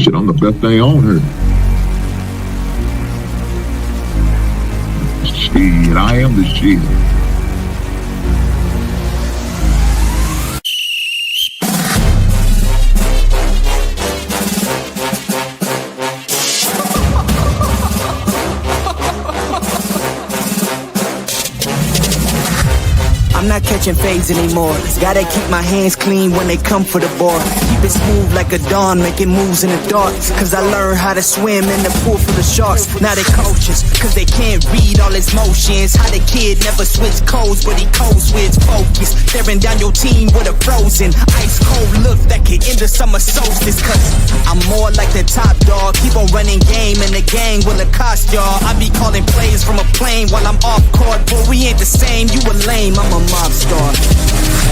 Shit, I'm the best thing on her. shit. I am the shit. I'm not catching fades anymore. Gotta keep my hands clean when they come for the ball. Keep it smooth like a dawn, making moves in the dark. Cause I learned how to swim in the pool full of sharks. Now they coaches, cause they can't read all his motions. How the kid never switch codes, but he code switch focus. Staring down your team with a frozen, ice cold look that could end the summer solstice. Cause I'm more like the top dog. Keep on running game and the gang will accost y'all. I be calling plays from a plane while I'm off court. But we ain't the same, you a lame, I'm a mob star.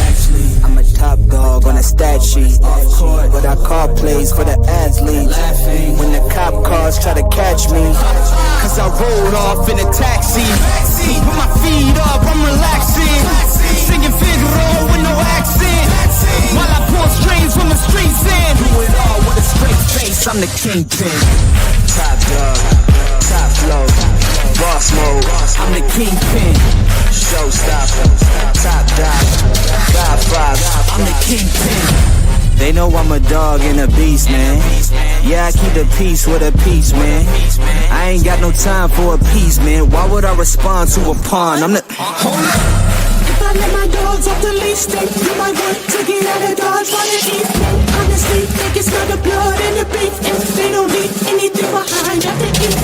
Actually, I'm a top dog on a stat sheet. Off court, but I call plays for the athletes. When the cop cars try to catch me, cause I rolled off in a taxi. Put my feet up, I'm relaxing. Singing Figaro with no accent. While I pull strings from the streets in. Do it all with a straight face, I'm the kingpin. Top dog, top flow, boss mode. I'm the kingpin. Showstopper, top dog, Godfather, I'm the kingpin. They know I'm a dog and a beast, man. Yeah, I keep the peace with a peace, man. I ain't got no time for a piece, man. Why would I respond to a pawn? I'm the... Hold up. If I let my dogs off the leash, they do my work to get out of Dodge while they eat me. Honestly, they can smell the blood and the beef, and they don't leave anything behind after eating.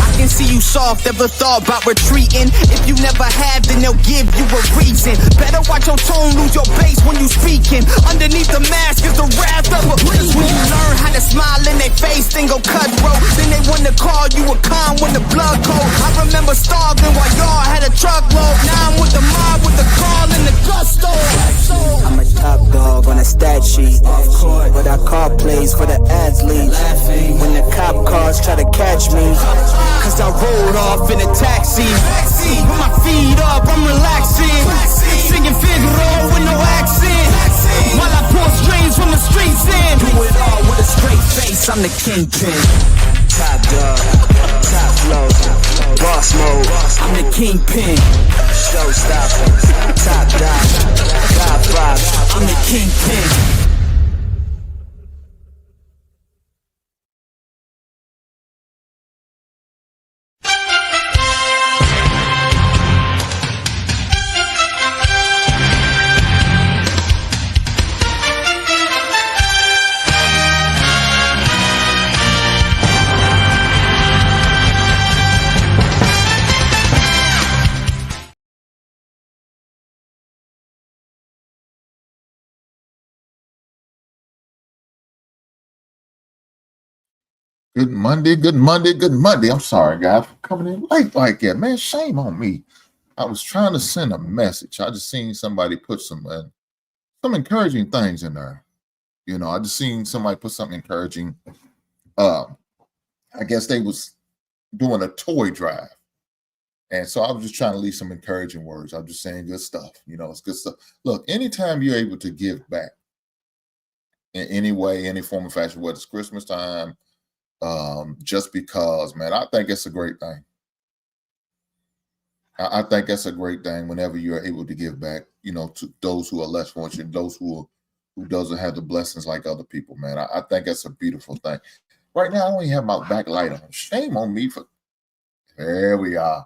I can see you soft, ever thought about retreating. If you never have, then they'll give you a reason. Better watch your tone, lose your bass when you speaking. Underneath the mask is the wrath of a beast. When you learn how to smile in their face, then go cutthroat. Then they wanna call you a con when the blood cold. I remember starving while y'all had a truckload. Now I'm with the mob with the call and the gusto. I'm a top dog on a stat sheet. Off court, but I call plays for the athletes. When the cop cars try to catch me, cause I rolled off in a taxi. Put my feet up, I'm relaxing. Singing Figaro with no accent. While I pull strings from the streets in. Do it all with a straight face, I'm the kingpin. Top dog, top flow, boss mode. I'm the kingpin. Showstopper, top dog, Godfather. I'm the kingpin. Good Monday, good Monday, good Monday. I'm sorry, guys, for coming in late like that. Man, shame on me. I was trying to send a message. I just seen somebody put some encouraging things in there. You know, I just seen somebody put something encouraging. I guess they was doing a toy drive. And so I was just trying to leave some encouraging words. I'm just saying good stuff. You know, it's good stuff. Look, anytime you're able to give back in any way, any form of fashion, whether it's Christmas time, just because, man, I think it's a great thing. I think that's a great thing whenever you're able to give back, you know, to those who are less fortunate, those who doesn't have the blessings like other people, man. I think that's a beautiful thing. Right now, I don't even have my backlight on. Shame on me for. There we are.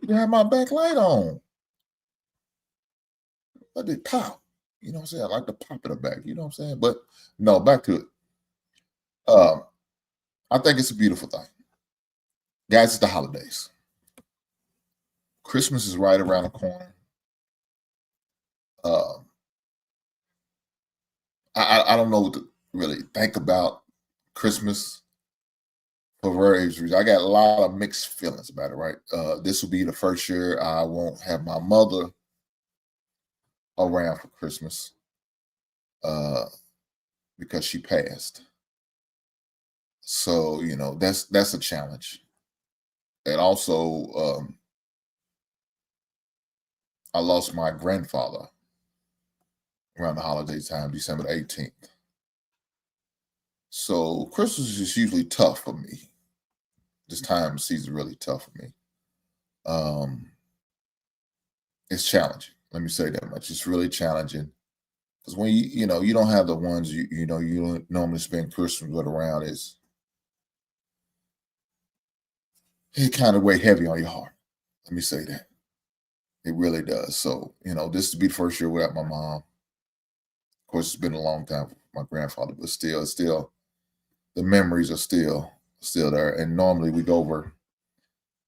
You didn't have my backlight on. Let it pop. You know what I'm saying? I like to pop in the back. You know what I'm saying? But no, back to it. I think it's a beautiful thing. Guys, it's the holidays. Christmas is right around the corner. I don't know what to really think about Christmas for various reasons. I got a lot of mixed feelings about it, right? This will be the first year I won't have my mother around for Christmas because she passed. So, you know, that's a challenge. And also, I lost my grandfather around the holiday time, December 18th. So Christmas is usually tough for me. This time of season is really tough for me. It's challenging. Let me say that much. It's really challenging because when you don't have the ones you don't normally spend Christmas with around, it kind of weigh heavy on your heart. Let me say that. It really does. So, this to be the first year without my mom. Of course, it's been a long time for my grandfather, but still, the memories are still there. And normally we go over.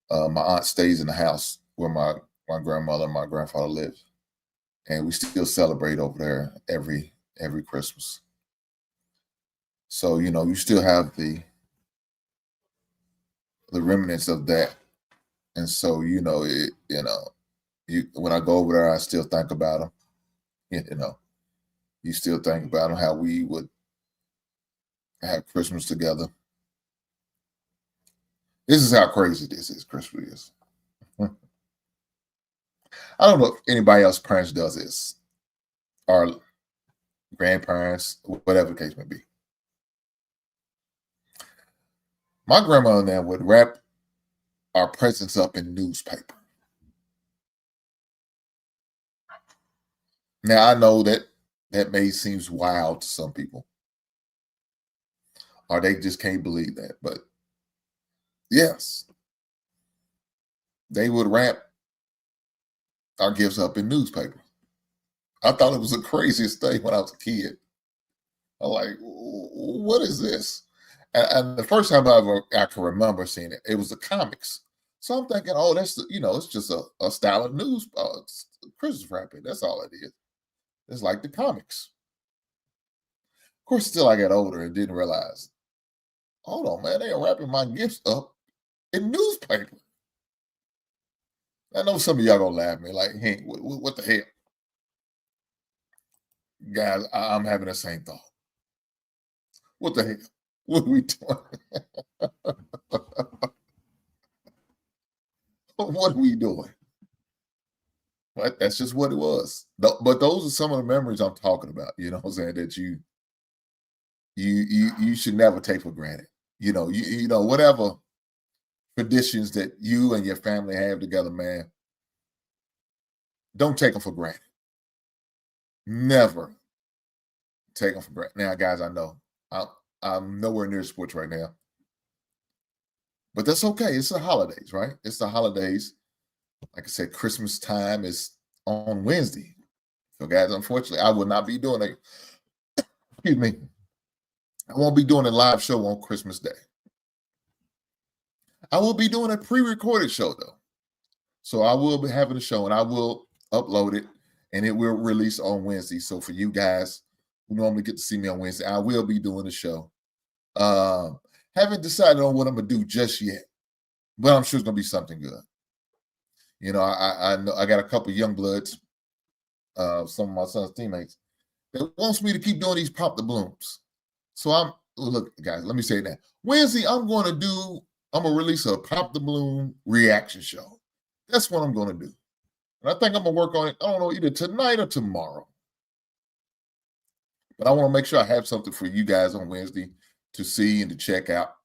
My aunt stays in the house where my grandmother and my grandfather live, and we still celebrate over there every Christmas. So you still have the remnants of that, and so when I go over there, I still think about them. You still think about them, how we would have Christmas together. This is how crazy this is. Christmas is. I don't know if anybody else's parents does this, or grandparents, whatever the case may be. My grandmother now would wrap our presents up in newspaper. Now, I know that may seem wild to some people, or they just can't believe that. But yes, they would wrap our gifts up in newspaper. I thought it was the craziest thing when I was a kid. I'm like, what is this? And the first time I can remember seeing it, it was the comics. So I'm thinking, oh, that's it's just a style of news, Christmas wrapping. That's all it is. It's like the comics. Of course, still I got older and didn't realize. Hold on, man, they are wrapping my gifts up in newspaper. I know some of y'all gonna laugh at me, like, hey, what the hell? Guys, I'm having the same thought. What the hell? What are we doing? What are we doing? But that's just what it was. But those are some of the memories I'm talking about, what I'm saying, that you should never take for granted. Whatever traditions that you and your family have together, man, don't take them for granted. Never take them for granted. Now, guys, I know I'm nowhere near sports right now, but that's okay. It's the holidays, right? It's the holidays. Like I said, Christmas time is on Wednesday. So, guys, unfortunately, I will not be doing it. Excuse me. I won't be doing a live show on Christmas Day. I will be doing a pre-recorded show, though. So I will be having a show, and I will upload it, and it will release on Wednesday. So for you guys who normally get to see me on Wednesday, I will be doing a show. Haven't decided on what I'm going to do just yet, but I'm sure it's going to be something good. I know I got a couple of young bloods, some of my son's teammates, that wants me to keep doing these pop the blooms. So look, guys, let me say that. Wednesday, I'm going to release a pop the bloom reaction show. That's what I'm going to do. And I think I'm going to work on it, I don't know, either tonight or tomorrow. But I want to make sure I have something for you guys on Wednesday to see and to check out.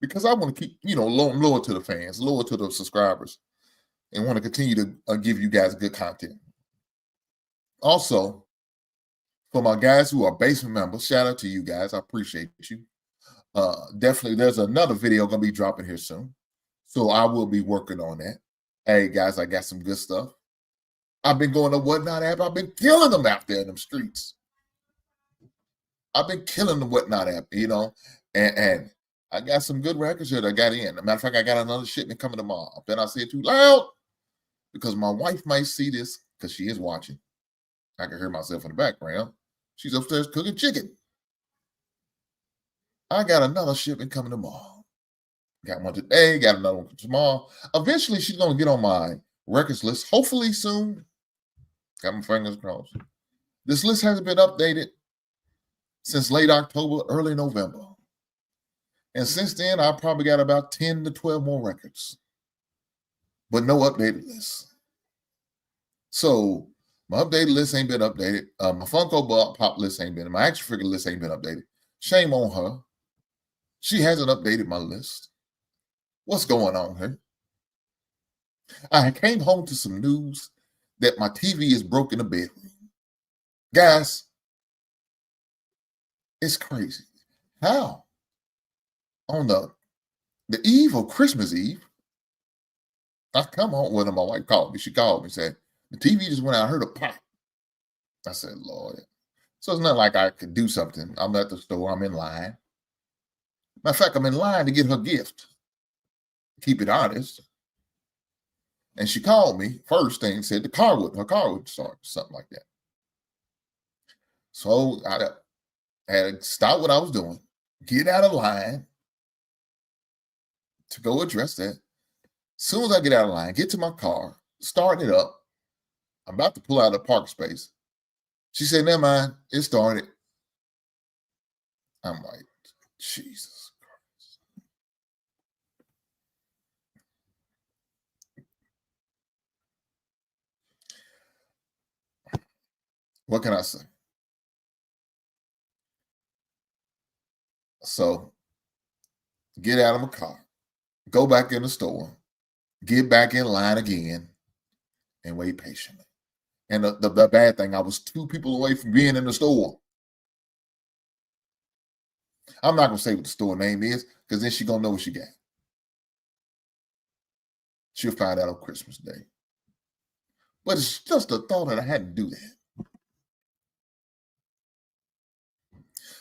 Because I want to keep, loyal to the fans, loyal to the subscribers, and want to continue to give you guys good content. Also, for my guys who are basement members, shout out to you guys. I appreciate you. Definitely, there's another video going to be dropping here soon. So I will be working on that. Hey, guys, I got some good stuff. I've been going to Whatnot app. I've been killing them out there in them streets. I've been killing the Whatnot app, and I got some good records here that I got in. As a matter of fact, I got another shipment coming tomorrow. Then I say it too loud because my wife might see this because she is watching. I can hear myself in the background. She's upstairs cooking chicken. I got another shipment coming tomorrow. Got one today, got another one tomorrow. Eventually, she's going to get on my records list, hopefully soon. Got my fingers crossed. This list hasn't been updated since late October, early November. And since then, I probably got about 10 to 12 more records, but no updated list. So my updated list ain't been updated. My Funko Pop list ain't been. My action figure list ain't been updated. Shame on her. She hasn't updated my list. What's going on here? I came home to some news that my TV is broke in the bedroom. Guys, it's crazy. How? On the eve of Christmas Eve, I come home with her. My wife called me. She called me and said, the TV just went out. I heard a pop. I said, Lord. So it's not like I could do something. I'm at the store. I'm in line. Matter of fact, I'm in line to get her gift. Keep it honest. And she called me first thing, said her car would start, something like that. So I had to stop what I was doing, get out of line to go address that. As soon as I get out of line, get to my car, starting it up, I'm about to pull out of the parking space. She said, never mind, it started. I'm like, Jesus Christ. What can I say? So get out of my car, go back in the store, get back in line again, and wait patiently. And the bad thing, I was 2 people away from being in the store. I'm not going to say what the store name is because then she's going to know what she got. She'll find out on Christmas Day. But it's just a thought that I had to do that.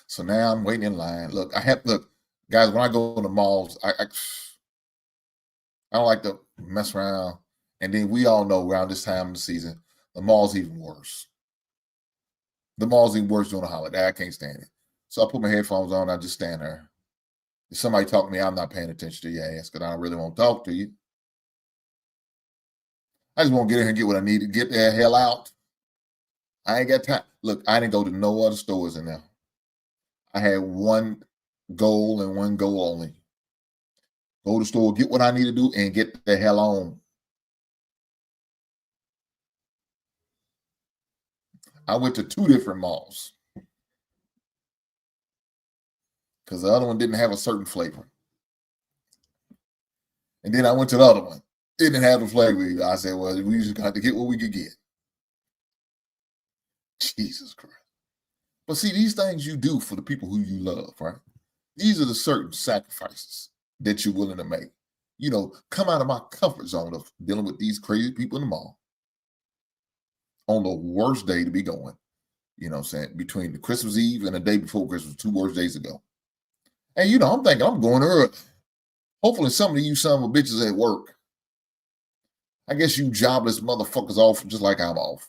So now I'm waiting in line. Look, guys, when I go to the malls, I don't like to mess around. And then we all know around this time of the season, the mall's even worse. The mall's even worse during the holiday. I can't stand it. So I put my headphones on. I just stand there. If somebody talk to me, I'm not paying attention to your ass because I don't really want to talk to you. I just want to get in here and get what I need to get the hell out. I ain't got time. Look, I didn't go to no other stores in there. I had one goal and one goal only. Go to the store, get what I need to do, and get the hell on. I went to 2 different malls because the other one didn't have a certain flavor. And then I went to the other one. It didn't have the flavor either. I said, well, we just got to get what we could get. Jesus Christ. But see, these things you do for the people who you love, right? These are the certain sacrifices that you're willing to make. You know, come out of my comfort zone of dealing with these crazy people in the mall on the worst day to be going. You know what I'm saying? Between the Christmas Eve and the day before Christmas, 2 worst days ago. And, you know, I'm thinking I'm going early. Hopefully some of you son of a bitches at work. I guess you jobless motherfuckers off just like I'm off.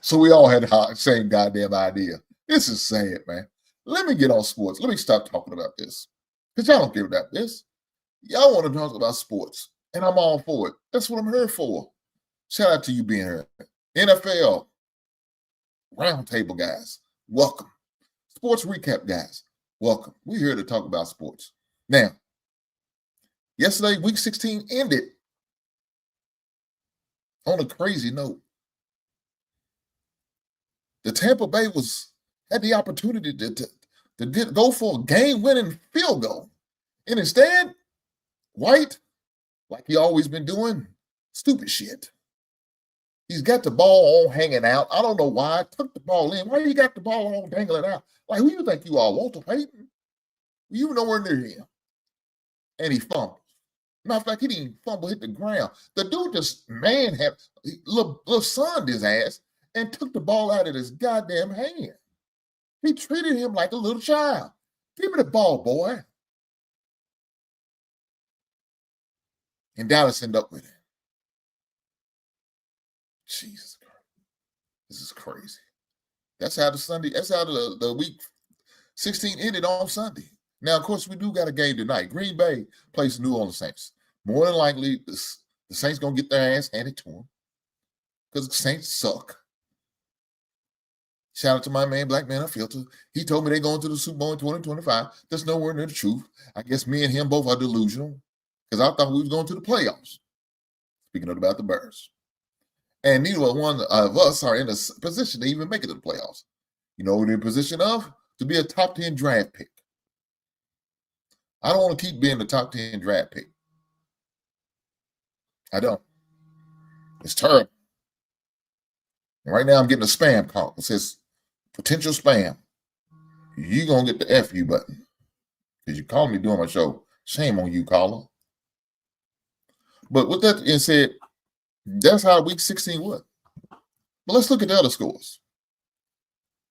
So we all had the same goddamn idea. This is sad, man. Let me get on sports. Let me stop talking about this. Because y'all don't care about this. Y'all want to talk about sports. And I'm all for it. That's what I'm here for. Shout out to you being here. NFL Roundtable guys, welcome. Sports Recap guys, welcome. We're here to talk about sports. Now, yesterday, week 16 ended on a crazy note. The Tampa Bay had the opportunity to go for a game-winning field goal. And instead, White, like he always been doing, stupid shit. He's got the ball all hanging out. I don't know why. Took the ball in. Why you got the ball all dangling out? Like, who you think you are, Walter Payton? You nowhere near him. And he fumbles. Matter of fact, he didn't fumble, hit the ground. The dude just little sunned his ass and took the ball out of his goddamn hand. He treated him like a little child. Give me the ball, boy. And Dallas ended up with it. Jesus Christ. This is crazy. That's how the week 16 ended on Sunday. Now, of course, we do got a game tonight. Green Bay plays New Orleans Saints. More than likely, the Saints going to get their ass handed to them because the Saints suck. Shout out to my man, Black Man Unfiltered. He told me they're going to the Super Bowl in 2025. That's nowhere near the truth. I guess me and him both are delusional because I thought we was going to the playoffs. Speaking about the Bears. And neither one of us are in a position to even make it to the playoffs. You know what we're in a position of? To be a top 10 draft pick. I don't want to keep being the top 10 draft pick. I don't. It's terrible. And right now I'm getting a spam call. It says potential spam. You're going to get the FU button. Because you called me during my show. Shame on you, caller. But with that being said, that's how week 16 was. But let's look at the other scores.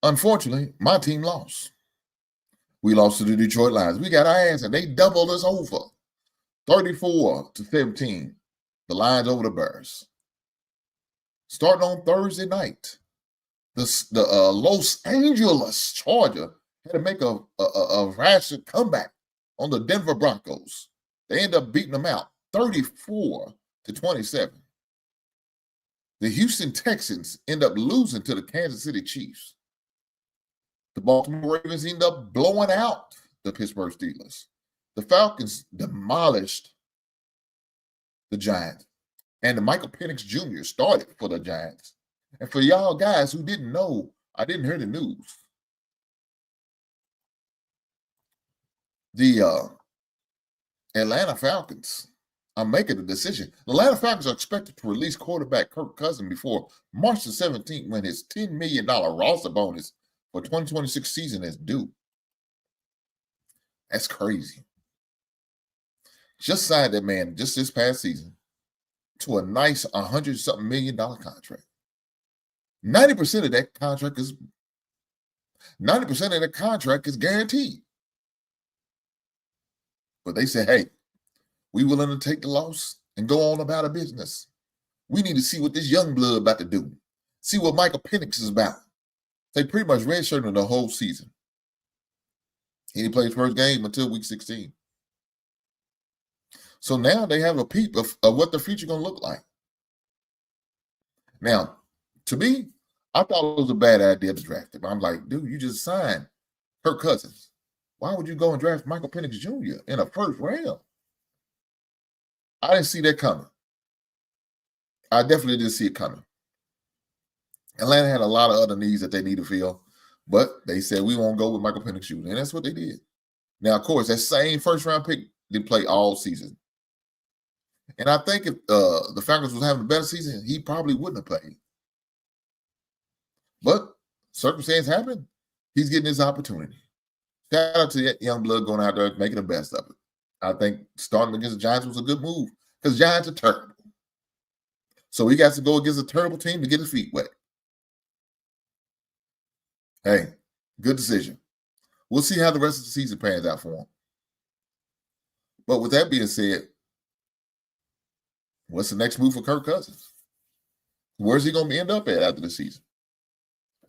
Unfortunately, my team lost. We lost to the Detroit Lions. We got our ass, and they doubled us over. 34-17. The Lions over the Bears. Starting on Thursday night, the Los Angeles Chargers had to make a rash comeback on the Denver Broncos. They end up beating them out 34-27. The Houston Texans end up losing to the Kansas City Chiefs. The Baltimore Ravens end up blowing out the Pittsburgh Steelers. The Falcons demolished the Giants. And the Michael Penix Jr. started for the Giants. And for y'all guys who didn't know, I didn't hear the news. The Atlanta Falcons are making a decision. The Atlanta Falcons are expected to release quarterback Kirk Cousins before March the 17th when his $10 million roster bonus for 2026 season is due. That's crazy. Just signed that man just this past season to a nice $100-something million contract. 90% of that contract is guaranteed. But they say, hey, we willing to take the loss and go on about our business. We need to see what this young blood about to do. See what Michael Penix is about. They pretty much redshirted the whole season. He didn't play his first game until week 16. So now they have a peep of what the future going to look like. Now, to me, I thought it was a bad idea to draft him. I'm like, dude, you just signed Kirk Cousins. Why would you go and draft Michael Penix Jr. in a first round? I didn't see that coming. I definitely didn't see it coming. Atlanta had a lot of other needs that they need to fill, but they said, we won't go with Michael Penix Jr., and that's what they did. Now, of course, that same first-round pick didn't play all season. And I think if the Falcons was having a better season, he probably wouldn't have played. But circumstance happened. He's getting his opportunity. Shout out to that young blood going out there making the best of it. I think starting against the Giants was a good move because Giants are terrible. So he got to go against a terrible team to get his feet wet. Hey, good decision. We'll see how the rest of the season pans out for him. But with that being said, what's the next move for Kirk Cousins? Where's he going to end up at after the season?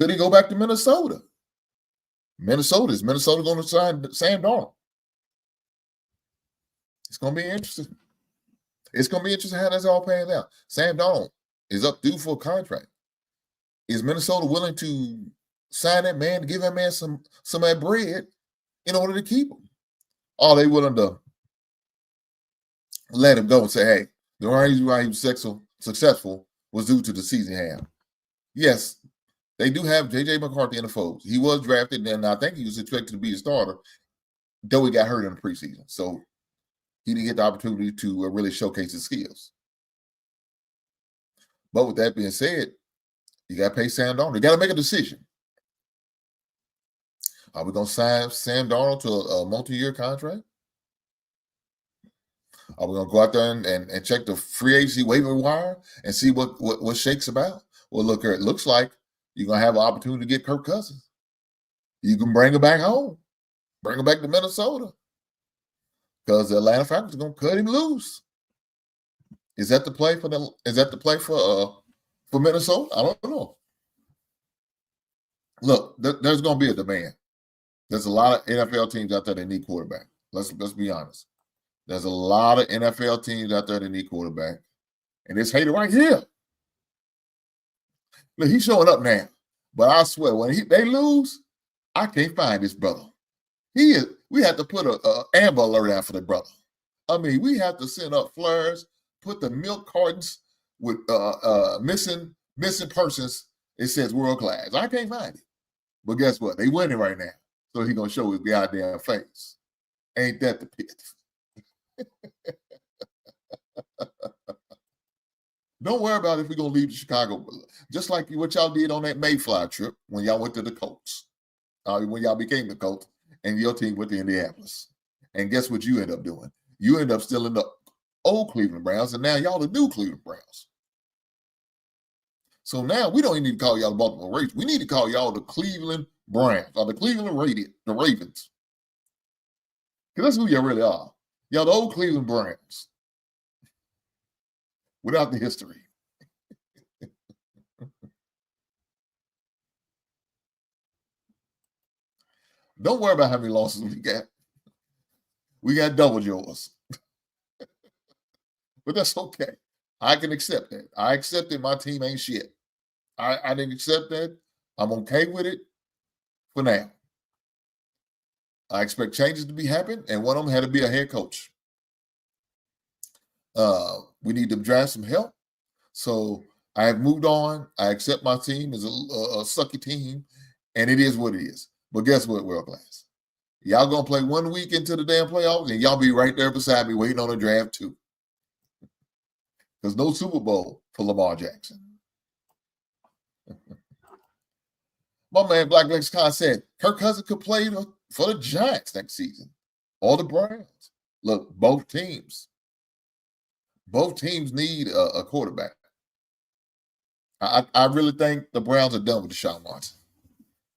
Could he go back to Minnesota? Is Minnesota going to sign Sam Darnold? It's going to be interesting. It's going to be interesting how this all pans out. Sam Darnold is up due for a contract. Is Minnesota willing to sign that man, to give that man some of that bread in order to keep him? Or are they willing to let him go and say, hey, the reason why he was successful was due to the season he had? Yes, they do have J.J. McCarthy in the fold. He was drafted, and I think he was expected to be a starter, though he got hurt in the preseason. So he didn't get the opportunity to really showcase his skills. But with that being said, you got to pay Sam Darnold. You got to make a decision. Are we going to sign Sam Darnold to a multi-year contract? Are we going to go out there and check the free agency waiver wire and see what shakes about? Well, look, it looks like you're going to have an opportunity to get Kirk Cousins. You can bring him back home. Bring him back to Minnesota. Because the Atlanta Falcons are going to cut him loose. Is that the play for Minnesota? I don't know. Look, there's going to be a demand. There's a lot of NFL teams out there that need quarterback. Let's be honest. There's a lot of NFL teams out there that need quarterback. And it's hated right here. Look, he's showing up now. But I swear, when they lose, I can't find this brother. We have to put a Amber Alert out for the brother. I mean, we have to send up flares, put the milk cartons with missing persons. It says world class. I can't find it. But guess what? They winning right now. So he's going to show his goddamn face. Ain't that the pit? Don't worry about if we're going to leave Chicago. Just like what y'all did on that Mayfly trip when y'all went to the Colts. When y'all became the Colts and your team went to Indianapolis. And guess what you end up doing? You end up still in the old Cleveland Browns, and now y'all the new Cleveland Browns. So now we don't even need to call y'all the Baltimore Ravens. We need to call y'all the Cleveland Browns or the Cleveland Ravens. Because that's who y'all really are. Y'all the old Cleveland Browns. Without the history. Don't worry about how many losses we got. We got double yours. But that's okay. I can accept that. I accept that my team ain't shit. I didn't accept that. I'm okay with it for now. I expect changes to be happening, and one of them had to be a head coach. We need to draft some help. So I have moved on. I accept my team as a sucky team, and it is what it is. But guess what, world class? Y'all going to play 1 week into the damn playoffs, and y'all be right there beside me waiting on a draft too. There's no Super Bowl for Lamar Jackson. My man Black Lexicon said Kirk Cousins could play for the Giants next season or the Browns. Look, both teams need a quarterback. I really think the Browns are done with Deshaun Watson.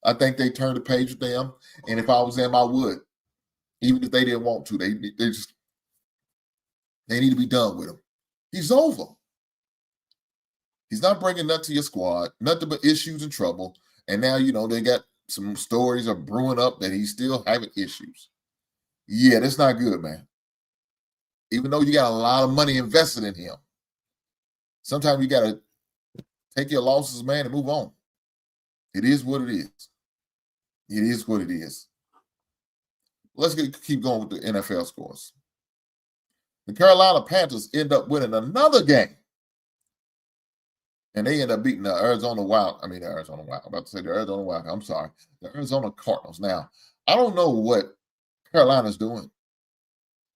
I think they turned the page with them, and if I was them, I would. Even if they didn't want to, they need to be done with him. He's over. He's not bringing nothing to your squad, nothing but issues and trouble. And now, they got some stories are brewing up that he's still having issues. Yeah, that's not good, man. Even though you got a lot of money invested in him, sometimes you got to take your losses, man, and move on. It is what it is. It is what it is. Let's keep going with the NFL scores. The Carolina Panthers end up winning another game. And they end up beating the Arizona Cardinals. Now, I don't know what Carolina's doing.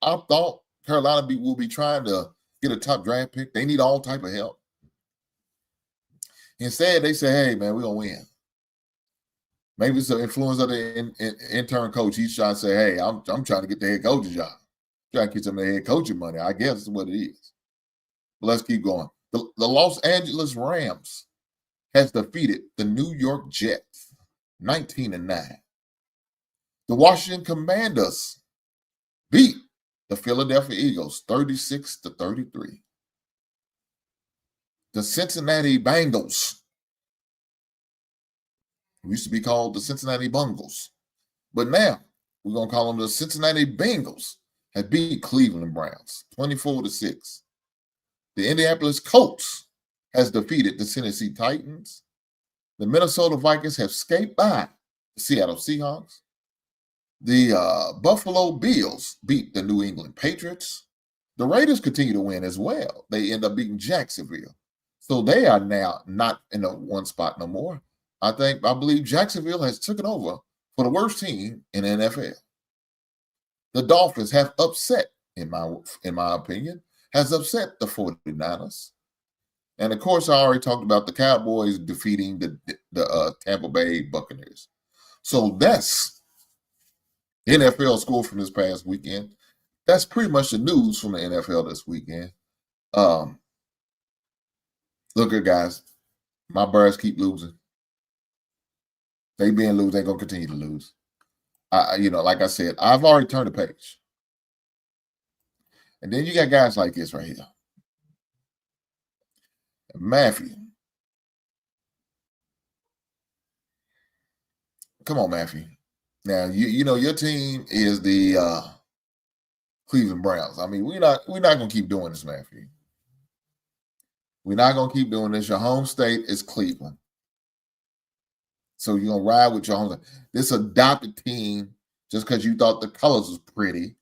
I thought Carolina will be trying to get a top draft pick. They need all type of help. Instead, they say, hey, man, we're going to win. Maybe it's the influence of the intern coach. He's trying to say, hey, I'm trying to get the head coach's job. Trying to get some of the head coaching money. I guess is what it is. But let's keep going. The Los Angeles Rams has defeated the New York Jets 19-9. The Washington Commanders beat the Philadelphia Eagles 36-33. The Cincinnati Bengals, who used to be called the Cincinnati Bungles, but now we're going to call them the Cincinnati Bengals, have beat Cleveland Browns 24-6. The Indianapolis Colts has defeated the Tennessee Titans. The Minnesota Vikings have escaped by the Seattle Seahawks. The Buffalo Bills beat the New England Patriots. The Raiders continue to win as well. They end up beating Jacksonville. So they are now not in the one spot no more. I believe Jacksonville has taken over for the worst team in the NFL. The Dolphins have upset, in my opinion, has upset the 49ers. And of course, I already talked about the Cowboys defeating the Tampa Bay Buccaneers. So that's NFL score from this past weekend. That's pretty much the news from the NFL this weekend. Look here, guys. My Bears keep losing. They being lose, they're going to continue to lose. Like I said, I've already turned the page. And then you got guys like this right here. Matthew. Come on, Matthew. Now, your team is the Cleveland Browns. I mean, we're not going to keep doing this, Matthew. We're not going to keep doing this. Your home state is Cleveland. So you're going to ride with your home state. This adopted team, just because you thought the colors was pretty,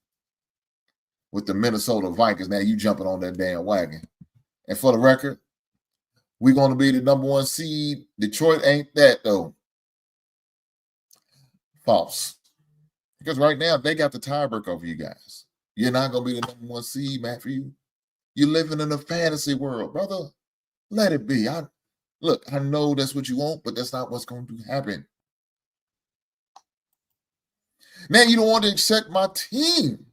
with the Minnesota Vikings, now you jumping on that damn wagon. And for the record, we're going to be the number one seed. Detroit ain't that, though. False. Because right now they got the tiebreaker over you guys. You're not going to be the number one seed, Matthew. You're living in a fantasy world, brother. Let it be. I know that's what you want, but that's not what's going to happen. Now you don't want to accept my team.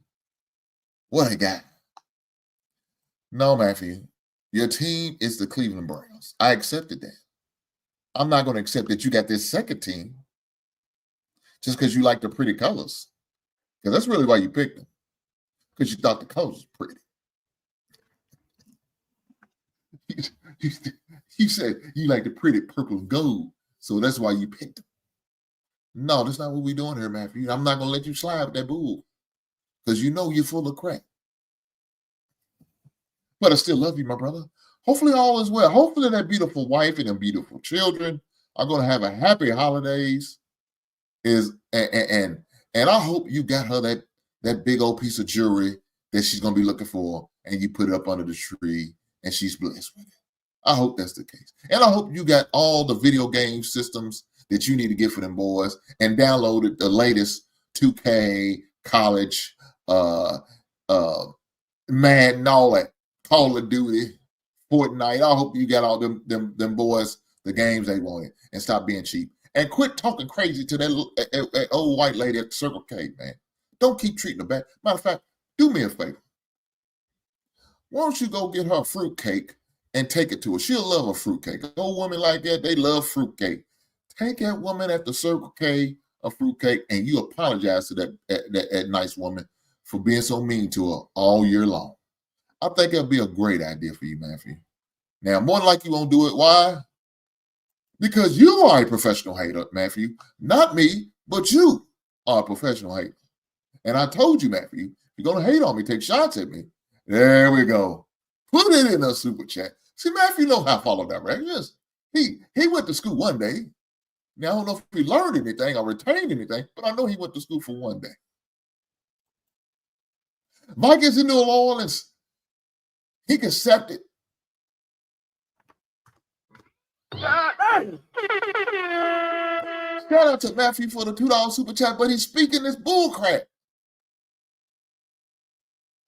What I got? No, Matthew. Your team is the Cleveland Browns. I accepted that. I'm not going to accept that you got this second team just because you like the pretty colors. Because that's really why you picked them. Because you thought the colors were pretty. You said you like the pretty purple and gold. So that's why you picked them. No, that's not what we're doing here, Matthew. I'm not going to let you slide with that bull. Because you know you're full of crap. But I still love you, my brother. Hopefully all is well. Hopefully that beautiful wife and them beautiful children are going to have a happy holidays. And I hope you got her that big old piece of jewelry that she's going to be looking for, and you put it up under the tree, and she's blessed with it. I hope that's the case. And I hope you got all the video game systems that you need to get for them boys and downloaded the latest 2K, college, Madden, all that, Call of Duty, Fortnite. I hope you got all them boys the games they wanted and stop being cheap. And quit talking crazy to that old white lady at the Circle K, man. Don't keep treating her bad. Matter of fact, do me a favor. Why don't you go get her a fruitcake and take it to her? She'll love a fruitcake. An old woman like that, they love fruitcake. Take that woman at the Circle K a fruitcake, and you apologize to that nice woman for being so mean to her all year long. I think it'll be a great idea for you, Matthew. Now, more than likely you won't do it. Why? Because you are a professional hater, Matthew. Not me, but you are a professional hater. And I told you, Matthew, if you're going to hate on me, take shots at me. There we go. Put it in a super chat. See, Matthew knows how to follow directions. He went to school one day. Now, I don't know if he learned anything or retained anything, but I know he went to school for one day. Vikings in New Orleans. He accepted. Shout out to Matthew for the $2 super chat, but he's speaking this bullcrap.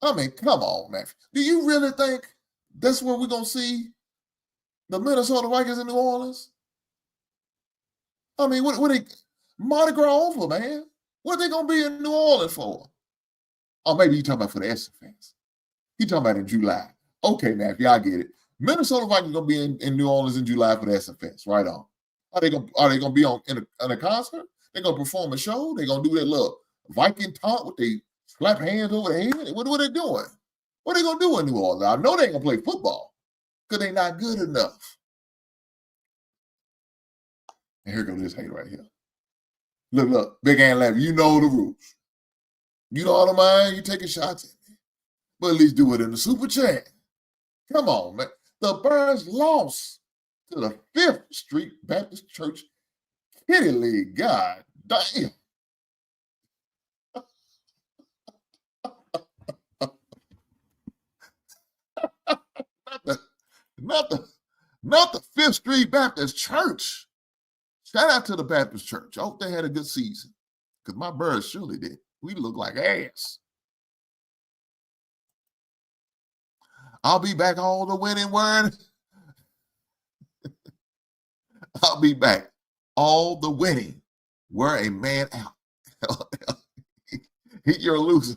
I mean, come on, Matthew. Do you really think that's where we're going to see the Minnesota Vikings in New Orleans? I mean, what they Mardi Gras over, man? What they going to be in New Orleans for? Or maybe you talking about for the SFS. He talking about in July. Okay, Matthew, I get it. Minnesota Vikings going to be in New Orleans in July for the SFS. Right on. Are they going to be in a concert? They're going to perform a show? They're going to do that little Viking taunt with they slap hands over the head? What are they doing? What are they going to do in New Orleans? I know they ain't going to play football because they're not good enough. And here goes this hater right here. Look, Big Ant Lab, you know the rules. You don't mind, you taking shots at me. But at least do it in the super chat. Come on, man. The Birds lost to the 5th Street Baptist Church Kitty League. God damn. Not the 5th Street Baptist Church. Shout out to the Baptist Church. I hope they had a good season. Because my Birds surely did. We look like ass. I'll be back all the winning word. I'll be back all the winning. We're a man out. You're a loser.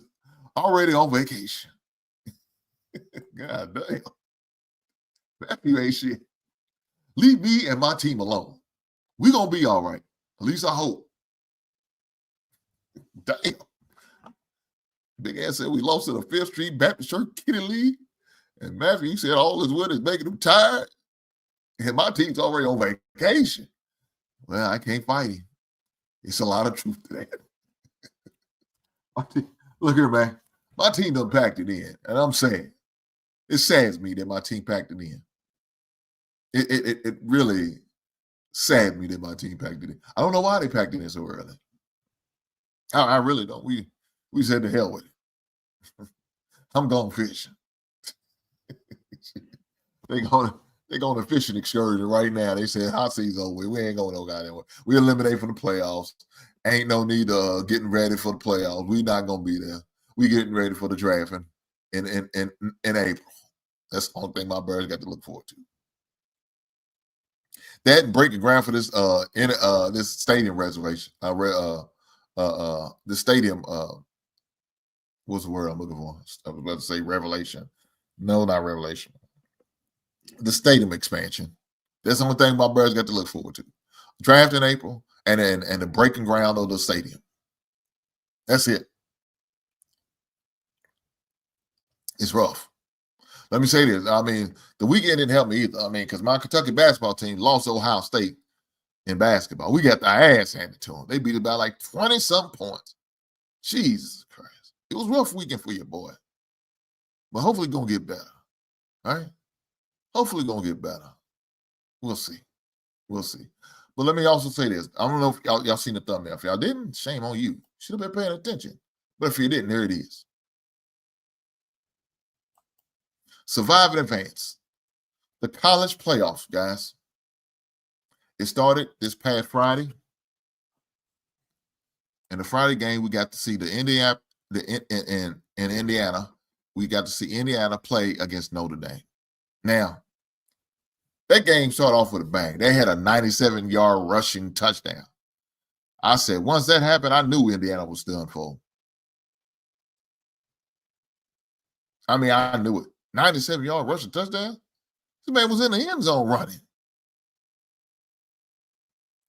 Already on vacation. God damn. Matthew ain't shit. Leave me and my team alone. We're going to be all right. At least I hope. Damn. Big ass said we lost to the 5th Street Baptist Church Kitty League. And Matthew, you said all his win is making him tired. And my team's already on vacation. Well, I can't fight him. It's a lot of truth to that. Look here, man. My team done packed it in. And I'm saying, it saddens me that my team packed it in. It really saddened me that my team packed it in. I don't know why they packed it in so early. I really don't. We said to hell with it. I'm going fishing. They're going to fishing excursion right now. They said hot season's over. We ain't going no goddamn way. We eliminate from the playoffs, Ain't no need of getting ready for the playoffs. We're not gonna be there. We getting ready for the drafting in April. That's the only thing my Bears got to look forward to. That and breaking ground for this this stadium reservation. The stadium what's the word I'm looking for? I was about to say revelation. No, not revelation. The stadium expansion. That's the only thing my Bears got to look forward to. Draft in April and the breaking ground of the stadium. That's it. It's rough. Let me say this. I mean, the weekend didn't help me either. I mean, because my Kentucky basketball team lost to Ohio State in basketball. We got the ass handed to them. They beat it by like 20-something points. Jesus Christ. It was a rough weekend for your boy. But hopefully going to get better. All right? Hopefully going to get better. We'll see. We'll see. But let me also say this. I don't know if y'all seen the thumbnail. If y'all didn't, shame on you. Should have been paying attention. But if you didn't, here it is. Survive and advance. The college playoffs, guys. It started this past Friday. In the Friday game, we got to see in Indiana. We got to see Indiana play against Notre Dame. Now, that game started off with a bang. They had a 97-yard rushing touchdown. I said, once that happened, I knew Indiana was done for. I mean, I knew it. 97-yard rushing touchdown? This man was in the end zone running.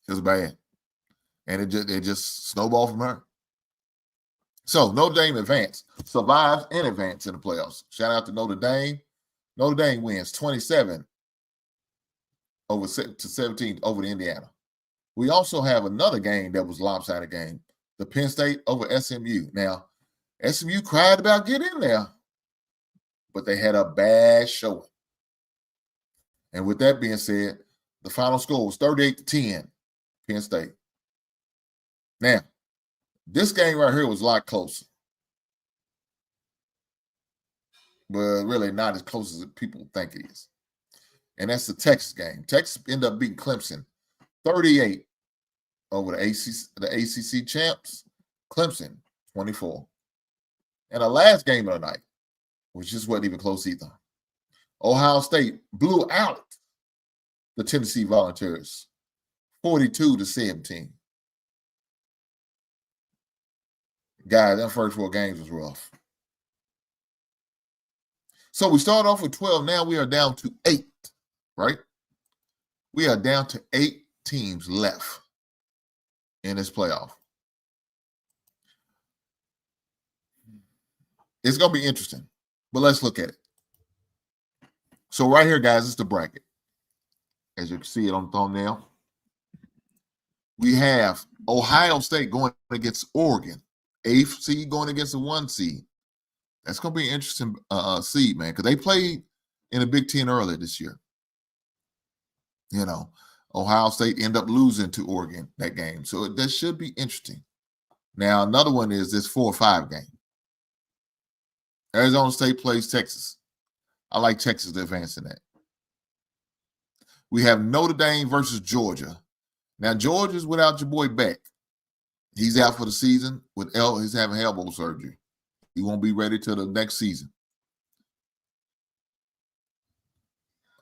It was bad. And it just snowballed from her. So, Notre Dame advanced. Survives and advanced in the playoffs. Shout out to Notre Dame. Notre Dame wins 27 to 17 over to Indiana. We also have another game that was a lopsided game. The Penn State over SMU. Now, SMU cried about getting in there, but they had a bad showing. And with that being said, the final score was 38-10, Penn State. Now, this game right here was a lot closer. But really not as close as people think it is. And that's the Texas game. Texas ended up beating Clemson 38 over the ACC champs. Clemson 24. And the last game of the night, which just wasn't even close either. Ohio State blew out the Tennessee Volunteers 42-17. Guys, that first 4 games was rough. So we started off with 12. Now we are down to 8, right? We are down to 8 teams left in this playoff. It's going to be interesting, but let's look at it. So right here, guys, is the bracket. As you can see it on the thumbnail. We have Ohio State going against Oregon, 8th seed going against the 1 seed. That's going to be an interesting seed, man, because they played in the Big Ten earlier this year. You know, Ohio State ended up losing to Oregon that game. So that should be interesting. Now, another one is this 4-5 game. Arizona State plays Texas. I like Texas to advance in that. We have Notre Dame versus Georgia. Now, Georgia's without your boy Beck. He's out for the season with he's having elbow surgery. He won't be ready till the next season.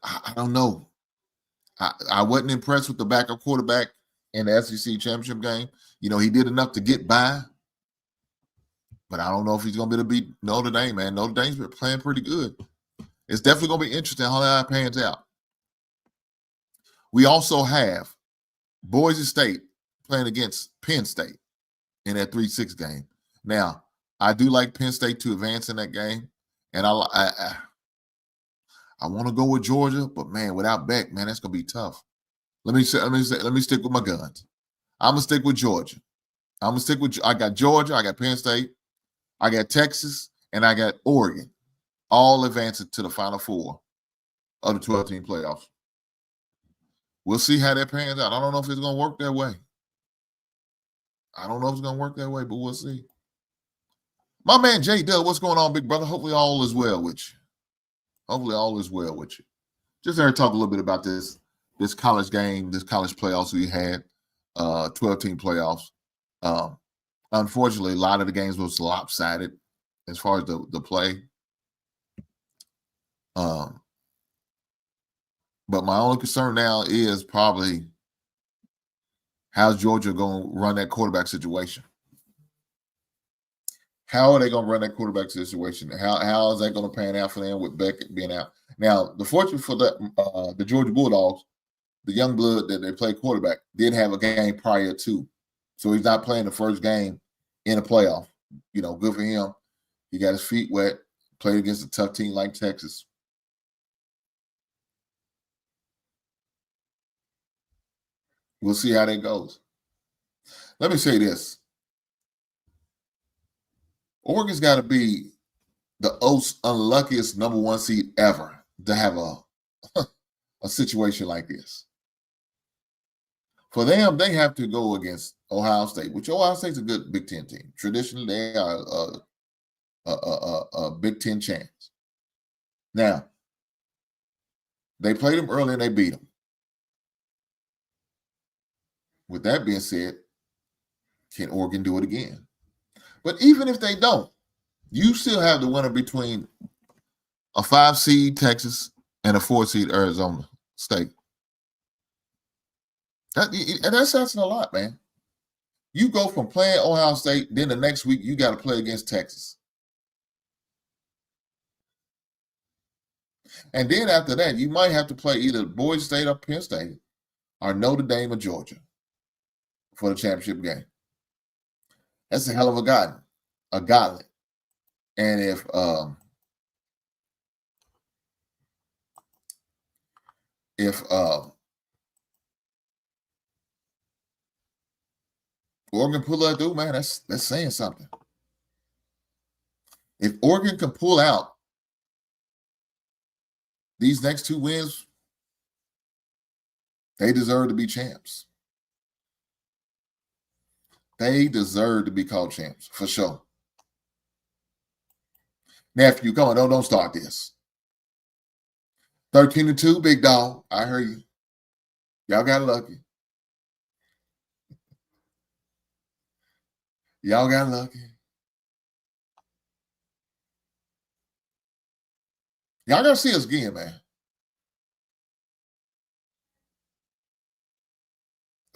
I don't know. I wasn't impressed with the backup quarterback in the SEC championship game. You know, he did enough to get by. But I don't know if he's going to be able to beat Notre Dame, man. Notre Dame's been playing pretty good. It's definitely going to be interesting how that pans out. We also have Boise State playing against Penn State in that 3-6 game. Now, I do like Penn State to advance in that game, and I want to go with Georgia, but man, without Beck, man, that's gonna be tough. Let me stick with my guns. I'm gonna stick with Georgia. I got Georgia, I got Penn State, I got Texas, and I got Oregon, all advancing to the Final Four of the 12-team playoffs. We'll see how that pans out. I don't know if it's gonna work that way. But we'll see. My man J Dub, what's going on, big brother? Hopefully all is well with you. Just there to talk a little bit about this college game, this college playoffs we had, 12-team playoffs. Unfortunately, a lot of the games was lopsided as far as the play. But my only concern now is probably how's Georgia going to run that quarterback situation? How are they going to run that quarterback situation? How is that going to pan out for them with Beckett being out? Now, the fortune for the Georgia Bulldogs, the young blood that they play quarterback, did have a game prior to. So he's not playing the first game in a playoff. Good for him. He got his feet wet, played against a tough team like Texas. We'll see how that goes. Let me say this. Oregon's got to be the unluckiest number one seed ever to have a situation like this. For them, they have to go against Ohio State, which Ohio State's a good Big Ten team. Traditionally, they are a Big Ten chance. Now, they played them early and they beat them. With that being said, can Oregon do it again? But even if they don't, you still have the winner between a 5 seed Texas and a 4 seed Arizona State. That's asking a lot, man. You go from playing Ohio State, then the next week you got to play against Texas. And then after that, you might have to play either Boise State or Penn State or Notre Dame or Georgia for the championship game. That's a hell of a gauntlet. And if Oregon pull that through, man, that's saying something. If Oregon can pull out these next 2 wins, they deserve to be champs. They deserve to be called champs, for sure. Nephew, come on, don't start this. 13-2, big dog. I heard you. Y'all got lucky. Y'all got lucky. Y'all got to see us again, man.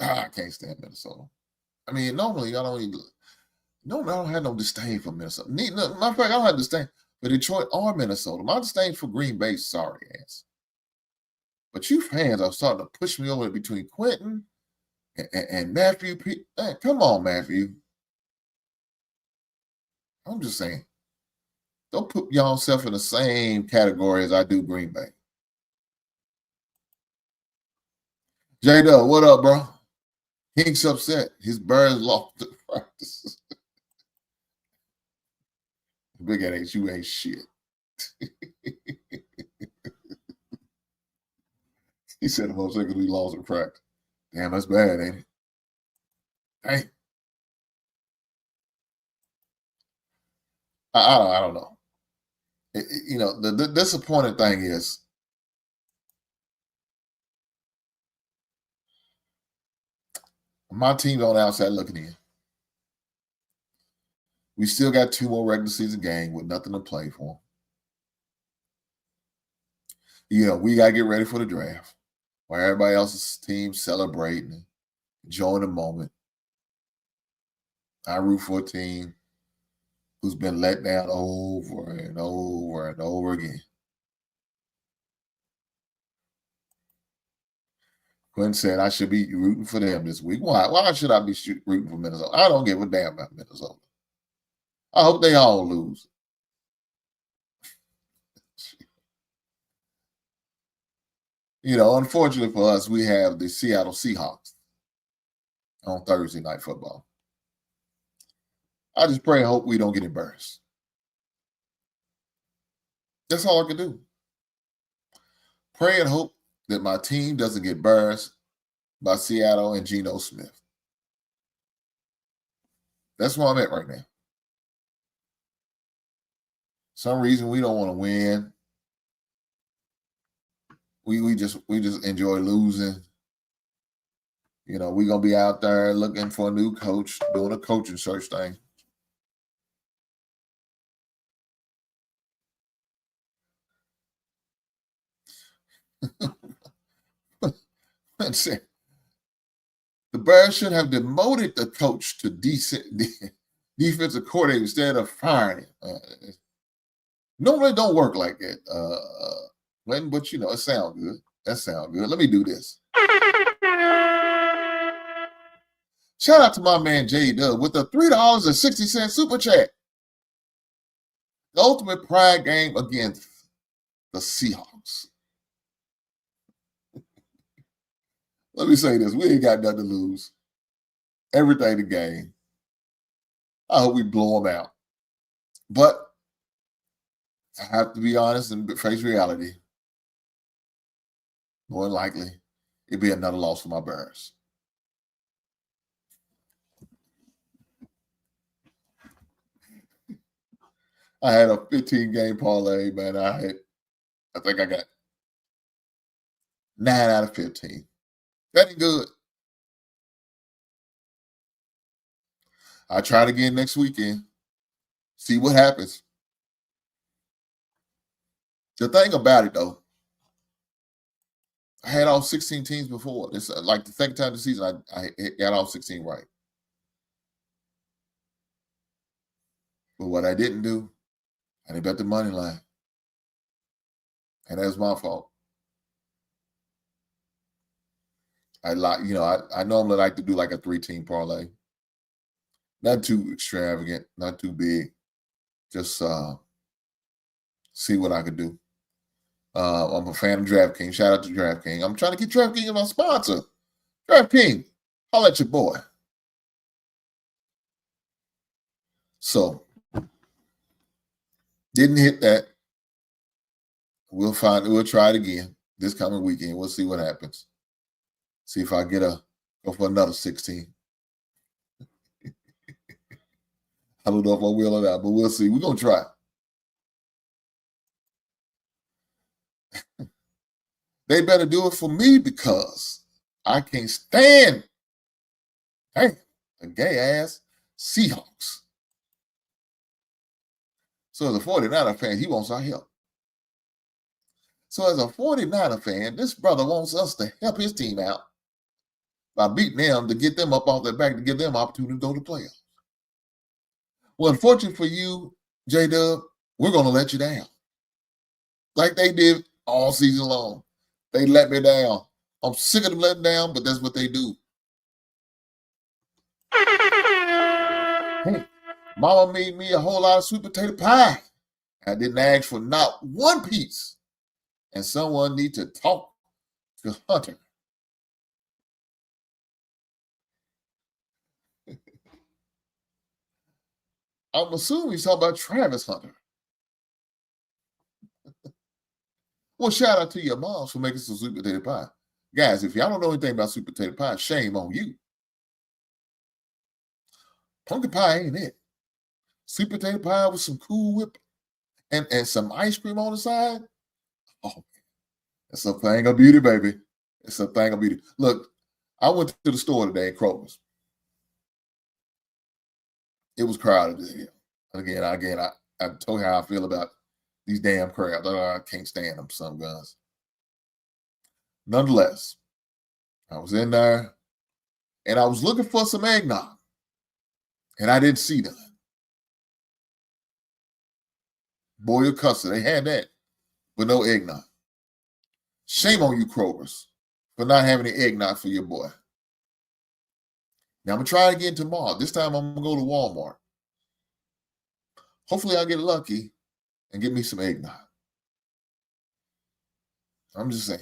I can't stand Minnesota. I mean, normally I don't have no disdain for Minnesota. Matter of fact, I don't have disdain for Detroit or Minnesota. My disdain for Green Bay, sorry ass. But you fans are starting to push me over between Quentin and Matthew. Man, come on, Matthew. I'm just saying. Don't put yourself in the same category as I do Green Bay. J-Dub, what up, bro? Hink's upset. His Bears lost the practice. Big ass, you ain't shit. He said the most because we lost in practice. Damn, that's bad, ain't it? Dang. I don't know. The disappointing thing is my team's on the outside looking in. We still got 2 more regular season games with nothing to play for. We got to get ready for the draft while everybody else's team celebrating, enjoying the moment. I root for a team who's been let down over and over and over again. Quinn said I should be rooting for them this week. Why should I be rooting for Minnesota? I don't give a damn about Minnesota. I hope they all lose. Unfortunately for us, we have the Seattle Seahawks on Thursday Night Football. I just pray and hope we don't get embarrassed. That's all I can do. Pray and hope that my team doesn't get embarrassed by Seattle and Geno Smith. That's where I'm at right now. Some reason we don't want to win. We just enjoy losing. We're going to be out there looking for a new coach, doing a coaching search thing. Let's see. The Bears should have demoted the coach to defensive coordinator instead of firing him. Normally don't work like that, Glenn, but it sounds good. That sounds good. Let me do this. Shout out to my man J Dub with the $3.60 super chat. The ultimate pride game against the Seahawks. Let me say this. We ain't got nothing to lose. Everything to gain. I hope we blow them out. But I have to be honest and face reality. More than likely, it'd be another loss for my Bears. I had a 15-game parlay, man. I think I got 9 out of 15. That ain't good. I'll try it again next weekend. See what happens. The thing about it, though, I had all 16 teams before. It's like the second time this season, I got all 16 right. But what I didn't do, I didn't bet the money line. And that's my fault. I normally like to do like a 3-team parlay. Not too extravagant, not too big. Just see what I could do. I'm a fan of DraftKings. Shout out to DraftKings. I'm trying to get DraftKings as my sponsor. DraftKings, holla at your boy. So, didn't hit that. We'll try it again this coming weekend. We'll see what happens. See if I go for another 16. I don't know if I will or not, but we'll see. We're going to try. They better do it for me because I can't stand a gay-ass Seahawks. So as a 49er fan, he wants our help. So as a 49er fan, this brother wants us to help his team out by beating them to get them up off their back to give them opportunity to go to playoffs. Well, unfortunately for you, J-Dub, we're going to let you down. Like they did all season long. They let me down. I'm sick of them letting down, but that's what they do. Hey, Mama made me a whole lot of sweet potato pie. I didn't ask for not one piece. And someone needs to talk to Hunter. I'm assuming he's talking about Travis Hunter. Well, shout out to your moms for making some sweet potato pie. Guys, if y'all don't know anything about sweet potato pie, shame on you. Pumpkin pie ain't it. Sweet potato pie with some Cool Whip and some ice cream on the side. Oh, man. It's a thing of beauty, baby. It's a thing of beauty. Look, I went to the store today at Kroger's. It was crowded there. Again, I told you how I feel about these damn crowds. I can't stand them, some guns. Nonetheless, I was in there, and I was looking for some eggnog, and I didn't see none. Boy, your custard, they had that, but no eggnog. Shame on you, Kroger's, for not having any eggnog for your boy. Now, I'm going to try again tomorrow. This time, I'm going to go to Walmart. Hopefully, I'll get lucky and get me some eggnog. I'm just saying.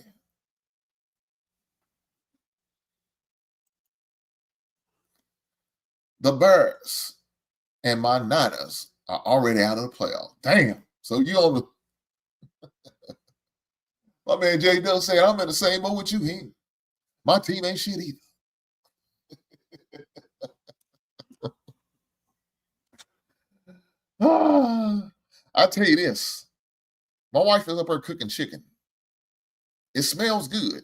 The Bears and my Niners are already out of the playoff. Damn. So you on the... My man Jay Dell said, I'm in the same boat with you here. My team ain't shit either. I tell you this. My wife is up there cooking chicken. It smells good.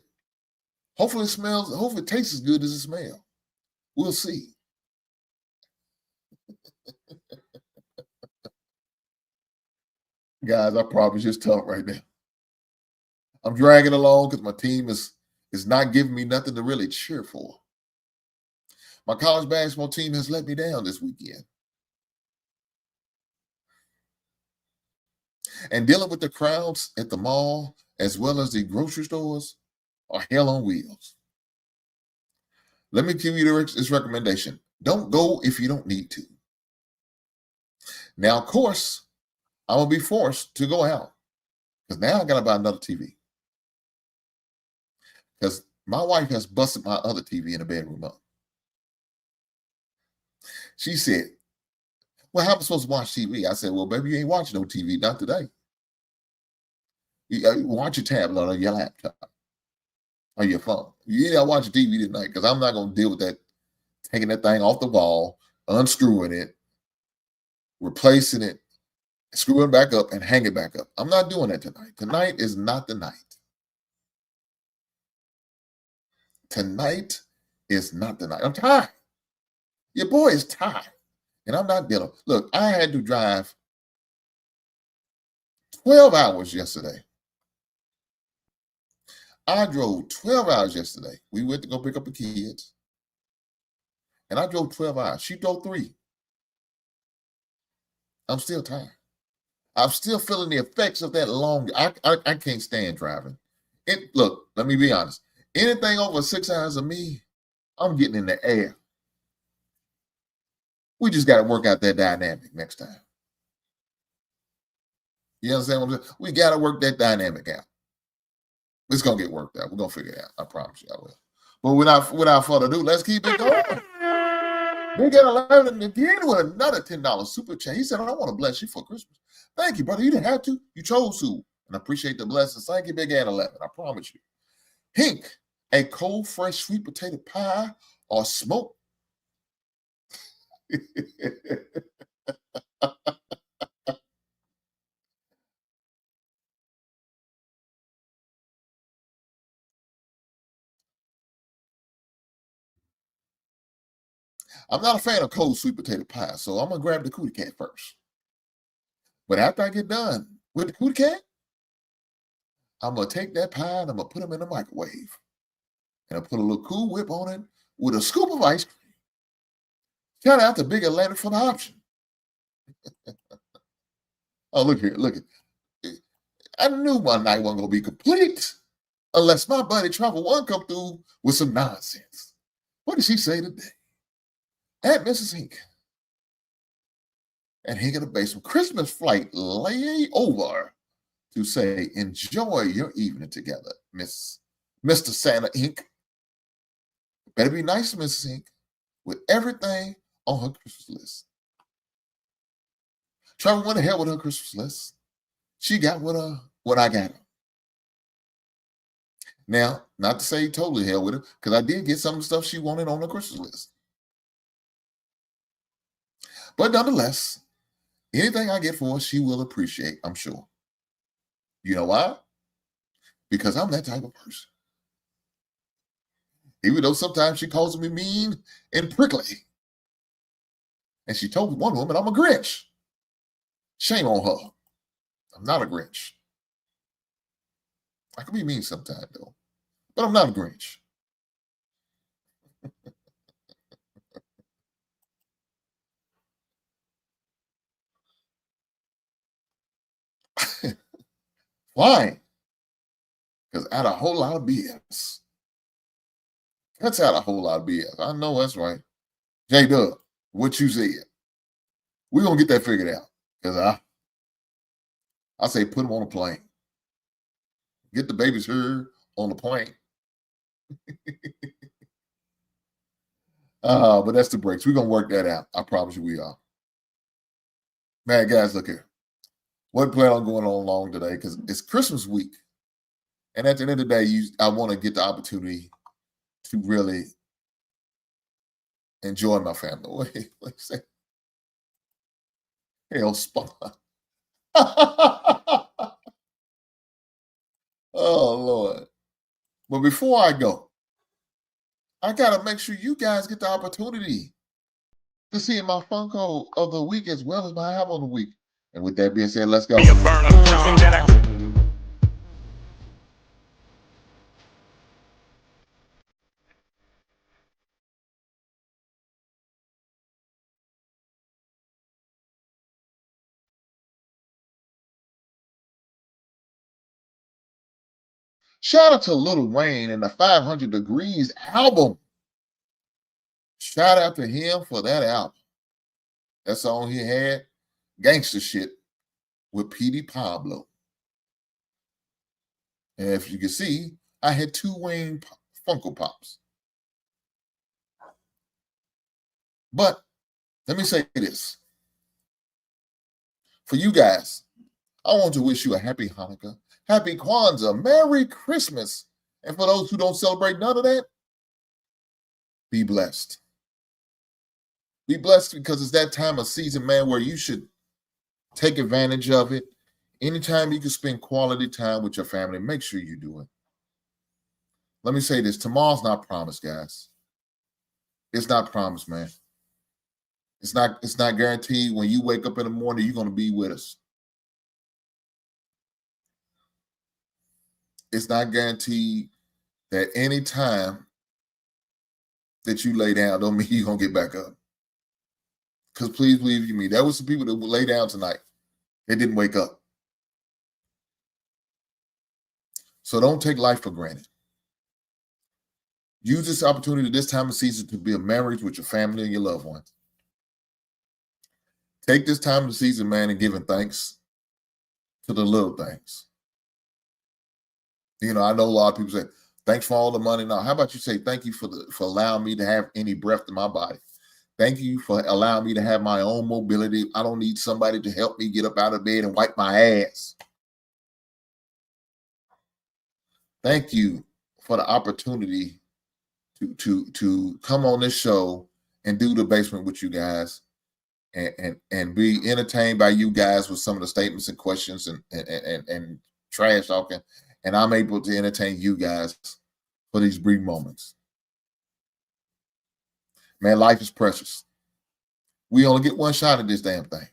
Hopefully it tastes as good as it smells. We'll see. Guys, I probably just talk right now. I'm dragging along because my team is not giving me nothing to really cheer for. My college basketball team has let me down this weekend. And dealing with the crowds at the mall as well as the grocery stores are hell on wheels. Let me give you this recommendation. Don't go if you don't need to. Now, of course, I'm going to be forced to go out because now I got to buy another TV. Because my wife has busted my other TV in the bedroom up. She said, well, how am I supposed to watch TV? I said, well, baby, you ain't watching no TV, not today. You watch your tablet or your laptop or your phone. You ain't got to watch TV tonight because I'm not going to deal with that, taking that thing off the wall, unscrewing it, replacing it, screwing it back up, and hang it back up. I'm not doing that tonight. Tonight is not the night. Tonight is not the night. I'm tired. Your boy is tired. And I'm not dealing. Look, I had to drive 12 hours yesterday. I drove 12 hours yesterday. We went to go pick up the kids. And I drove 12 hours. She drove 3. I'm still tired. I'm still feeling the effects of that long. I can't stand driving. Look, let me be honest. Anything over 6 hours of me, I'm getting in the air. We just got to work out that dynamic next time. You understand what I'm saying? We got to work that dynamic out. It's going to get worked out. We're going to figure it out. I promise you I will. But without further ado, let's keep it going. Big Ed 11 again with another $10 super chat. He said, I want to bless you for Christmas. Thank you, brother. You didn't have to. You chose to. And I appreciate the blessings. Thank you, Big Ed 11. I promise you. Hink, a cold, fresh sweet potato pie or smoke. I'm not a fan of cold sweet potato pie, so I'm going to grab the cootie cat first. But after I get done with the cootie cat, I'm going to take that pie and I'm going to put them in the microwave. And I'll put a little Cool Whip on it with a scoop of ice cream. Shout out to Big Atlanta for the option. Oh, look here. Look. I knew my night wasn't going to be complete unless my buddy Travel One come through with some nonsense. What did she say today? At Mrs. Hink. And Hink in the basement. Christmas flight lay over to say, enjoy your evening together, Mr. Santa Inc. Better be nice to Mrs. Hink with everything on her Christmas list. Travel went ahead with her Christmas list. She got what I got her. Now, not to say totally hell with her, because I did get some of the stuff she wanted on her Christmas list. But nonetheless, anything I get for her, she will appreciate, I'm sure. You know why? Because I'm that type of person. Even though sometimes she calls me mean and prickly. And she told one woman I'm a Grinch. Shame on her. I'm not a Grinch. I can be mean sometimes, though. But I'm not a Grinch. Why? Because out a whole lot of BS. Cuts out a whole lot of BS. I know that's right. J-Dub, what you said. We're going to get that figured out. Because I say put them on a plane. Get the babies here on the plane. But that's the breaks. We're going to work that out. I promise you we are. Man, guys, look here. What plan on going on long today? Because it's Christmas week. And at the end of the day, I want to get the opportunity to really enjoy my family. Wait, say, hell spawn. Oh, Lord. But before I go, I got to make sure you guys get the opportunity to see my funko of the week as well as my album of the week. And with that being said, let's go. Shout out to LiL Wayne and the 500 Degreez album. Shout out to him for that album. That song he had, Gangster Shit, with P.D. Pablo. And if you can see, I had 2 Wayne Funko Pops. But let me say this. For you guys, I want to wish you a happy Hanukkah, happy Kwanzaa, Merry Christmas. And for those who don't celebrate none of that, be blessed. Be blessed because it's that time of season, man, where you should take advantage of it. Anytime you can spend quality time with your family, make sure you do it. Let me say this. Tomorrow's not promised, guys. It's not promised, man. It's not guaranteed when you wake up in the morning, you're going to be with us. It's not guaranteed that any time that you lay down don't mean you're going to get back up. Because please believe you me, there was some people that would lay down tonight. They didn't wake up. So don't take life for granted. Use this opportunity this time of season to build memories with your family and your loved ones. Take this time of the season, man, and giving thanks to the little things. You know, I know a lot of people say, thanks for all the money. Now, how about you say thank you for allowing me to have any breath in my body? Thank you for allowing me to have my own mobility. I don't need somebody to help me get up out of bed and wipe my ass. Thank you for the opportunity to come on this show and do the basement with you guys and be entertained by you guys with some of the statements and questions and trash talking. And I'm able to entertain you guys for these brief moments. Man, life is precious. We only get one shot at this damn thing.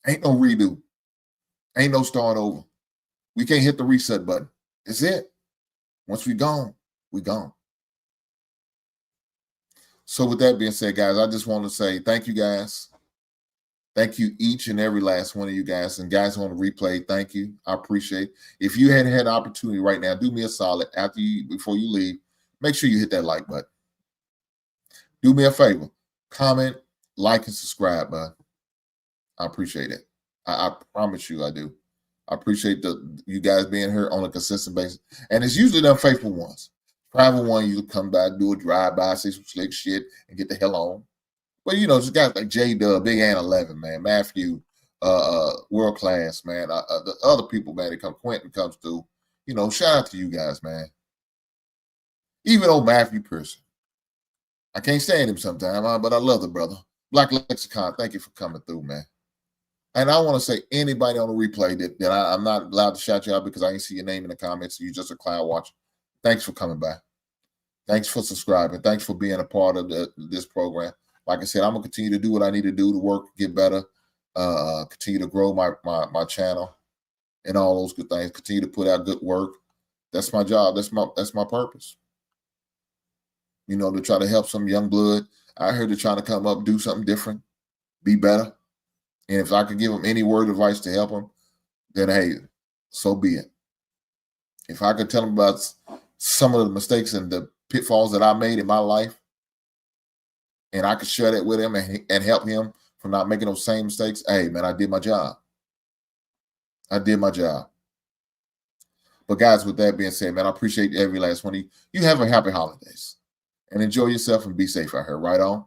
Ain't no redo. Ain't no start over. We can't hit the reset button. It's it. Once we gone, we gone. So with that being said, guys, I just want to say thank you, guys. Thank you, each and every last one of you guys. And guys on the replay, thank you. I appreciate it. If you hadn't had an opportunity right now, do me a solid before you leave. Make sure you hit that like button. Do me a favor. Comment, like, and subscribe, bud. I appreciate it. I promise you I do. I appreciate you guys being here on a consistent basis. And it's usually them faithful ones. Private one, you come by, do a drive-by, say some slick shit, and get the hell on. But, you know, just guys like J-Dub, Big Ant 11, man, Matthew, World Class, man. The other people, man, that come, Quentin comes through. You know, shout out to you guys, man. Even old Matthew Pearson. I can't stand him sometimes, but I love the brother. Black Lexicon, thank you for coming through, man. And I want to say anybody on the replay that I'm not allowed to shout you out because I ain't see your name in the comments. You just a cloud watcher. Thanks for coming by. Thanks for subscribing. Thanks for being a part of this program. Like I said, I'm going to continue to do what I need to do to work, get better, continue to grow my channel and all those good things. Continue to put out good work. That's my job. That's my purpose. You know, to try to help some young blood out here to try to come up, do something different, be better. And if I could give them any word of advice to help them, then hey, so be it. If I could tell them about some of the mistakes and the pitfalls that I made in my life, and I could share that with him and help him from not making those same mistakes, hey, man, I did my job. I did my job. But guys, with that being said, man, I appreciate every last one of you. You have a happy holidays. And enjoy yourself and be safe out here. Right on?